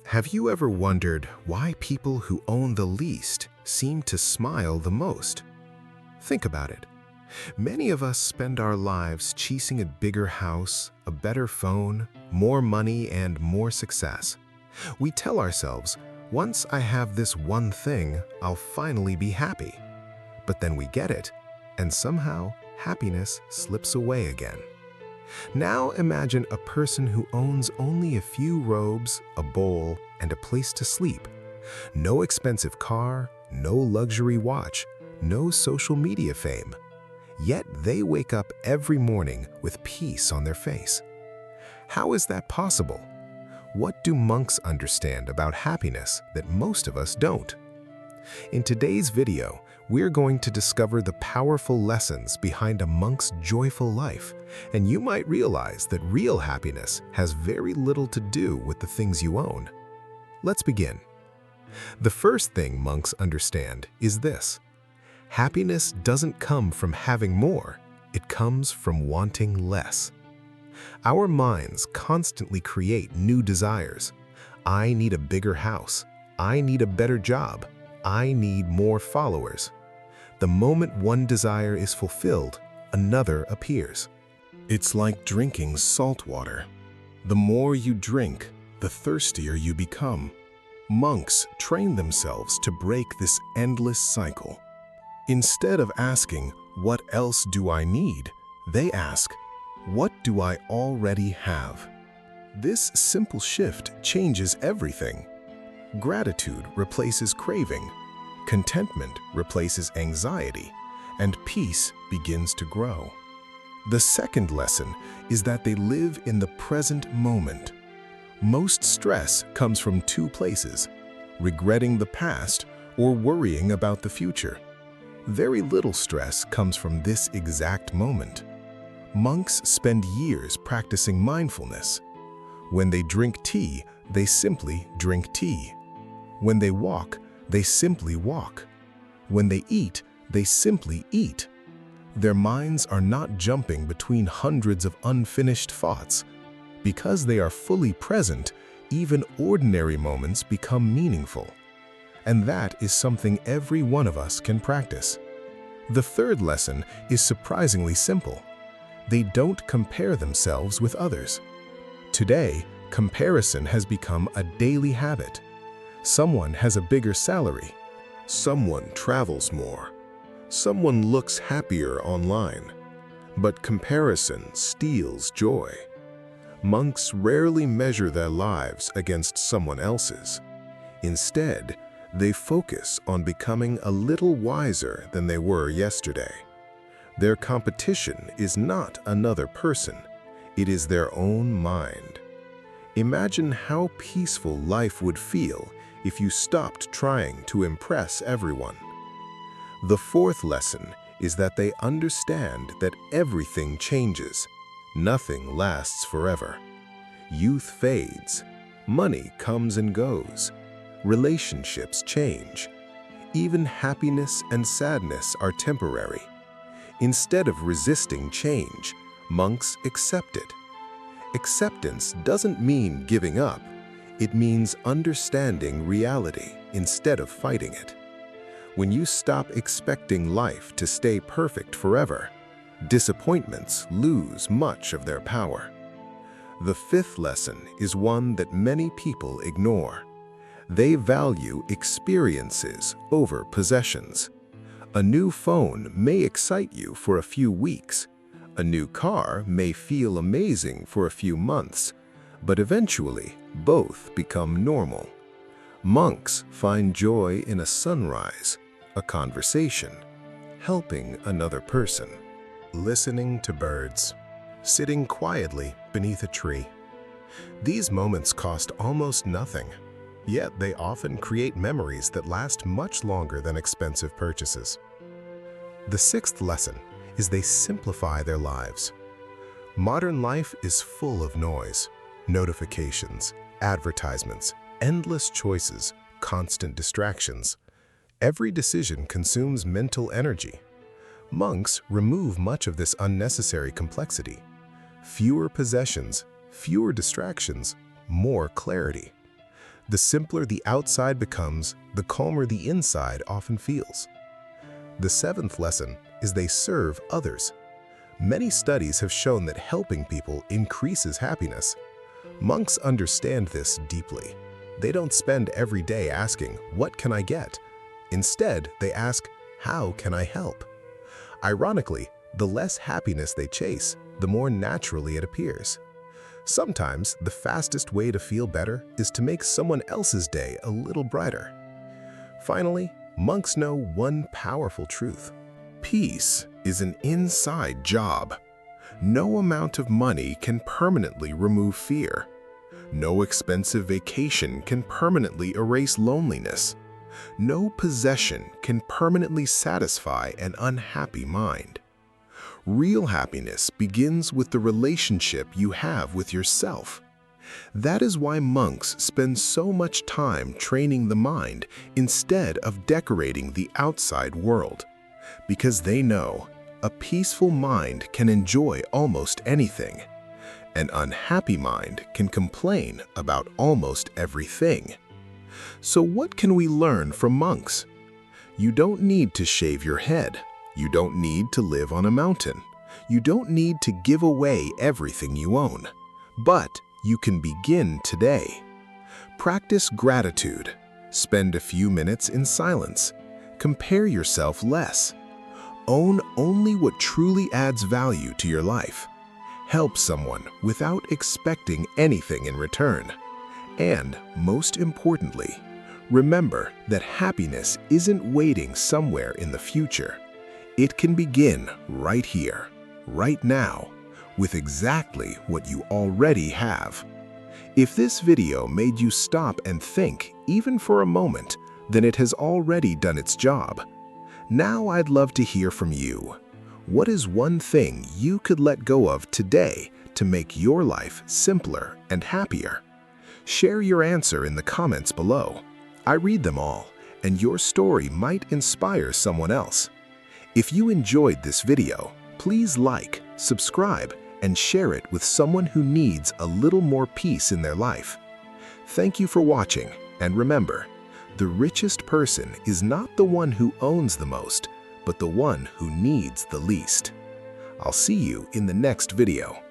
Have you ever wondered why people who own the least seem to smile the most? Think about it. Many of us spend our lives chasing a bigger house, a better phone, more money, and more success. We tell ourselves, once I have this one thing, I'll finally be happy. But then we get it, and somehow happiness slips away again. Now imagine a person who owns only a few robes, a bowl, and a place to sleep. No expensive car, no luxury watch, no social media fame. Yet they wake up every morning with peace on their face. How is that possible? What do monks understand about happiness that most of us don't? In today's video, we're going to discover the powerful lessons behind a monk's joyful life, and you might realize that real happiness has very little to do with the things you own. Let's begin. The first thing monks understand is this: happiness doesn't come from having more, it comes from wanting less. Our minds constantly create new desires. I need a bigger house. I need a better job. I need more followers. The moment one desire is fulfilled, another appears. It's like drinking salt water. The more you drink, the thirstier you become. Monks train themselves to break this endless cycle. Instead of asking, "What else do I need?" they ask, "What do I already have?" This simple shift changes everything. Gratitude replaces craving, contentment replaces anxiety, and peace begins to grow. The second lesson is that they live in the present moment. Most stress comes from two places: regretting the past or worrying about the future. Very little stress comes from this exact moment. Monks spend years practicing mindfulness. When they drink tea, they simply drink tea. When they walk, they simply walk. When they eat, they simply eat. Their minds are not jumping between hundreds of unfinished thoughts. Because they are fully present, even ordinary moments become meaningful. And that is something every one of us can practice. The third lesson is surprisingly simple. They don't compare themselves with others. Today, comparison has become a daily habit. Someone has a bigger salary. Someone travels more. Someone looks happier online. But comparison steals joy. Monks rarely measure their lives against someone else's. Instead, they focus on becoming a little wiser than they were yesterday. Their competition is not another person, it is their own mind. Imagine how peaceful life would feel if you stopped trying to impress everyone. The fourth lesson is that they understand that everything changes. Nothing lasts forever. Youth fades. Money comes and goes. Relationships change. Even happiness and sadness are temporary. Instead of resisting change, monks accept it. Acceptance doesn't mean giving up. It means understanding reality instead of fighting it. When you stop expecting life to stay perfect forever, disappointments lose much of their power. The fifth lesson is one that many people ignore. They value experiences over possessions. A new phone may excite you for a few weeks. A new car may feel amazing for a few months, but eventually both become normal. Monks find joy in a sunrise, a conversation, helping another person, listening to birds, sitting quietly beneath a tree. These moments cost almost nothing, yet they often create memories that last much longer than expensive purchases. The sixth lesson is they simplify their lives. Modern life is full of noise, notifications, advertisements, endless choices, constant distractions. Every decision consumes mental energy. Monks remove much of this unnecessary complexity. Fewer possessions, fewer distractions, more clarity. The simpler the outside becomes, the calmer the inside often feels. The seventh lesson is they serve others. Many studies have shown that helping people increases happiness. Monks understand this deeply. They don't spend every day asking, "What can I get?" Instead, they ask, "How can I help?" Ironically, the less happiness they chase, the more naturally it appears. Sometimes, the fastest way to feel better is to make someone else's day a little brighter. Finally, monks know one powerful truth. Peace is an inside job. No amount of money can permanently remove fear. No expensive vacation can permanently erase loneliness. No possession can permanently satisfy an unhappy mind. Real happiness begins with the relationship you have with yourself. That is why monks spend so much time training the mind instead of decorating the outside world. Because they know a peaceful mind can enjoy almost anything. An unhappy mind can complain about almost everything. So what can we learn from monks? You don't need to shave your head. You don't need to live on a mountain. You don't need to give away everything you own. But you can begin today. Practice gratitude. Spend a few minutes in silence. Compare yourself less. Own only what truly adds value to your life. Help someone without expecting anything in return. And, most importantly, remember that happiness isn't waiting somewhere in the future. It can begin right here, right now, with exactly what you already have. If this video made you stop and think, even for a moment, then it has already done its job. Now I'd love to hear from you. What is one thing you could let go of today to make your life simpler and happier? Share your answer in the comments below. I read them all, and your story might inspire someone else. If you enjoyed this video, please like, subscribe, and share it with someone who needs a little more peace in their life. Thank you for watching, and remember, the richest person is not the one who owns the most, but the one who needs the least. I'll see you in the next video.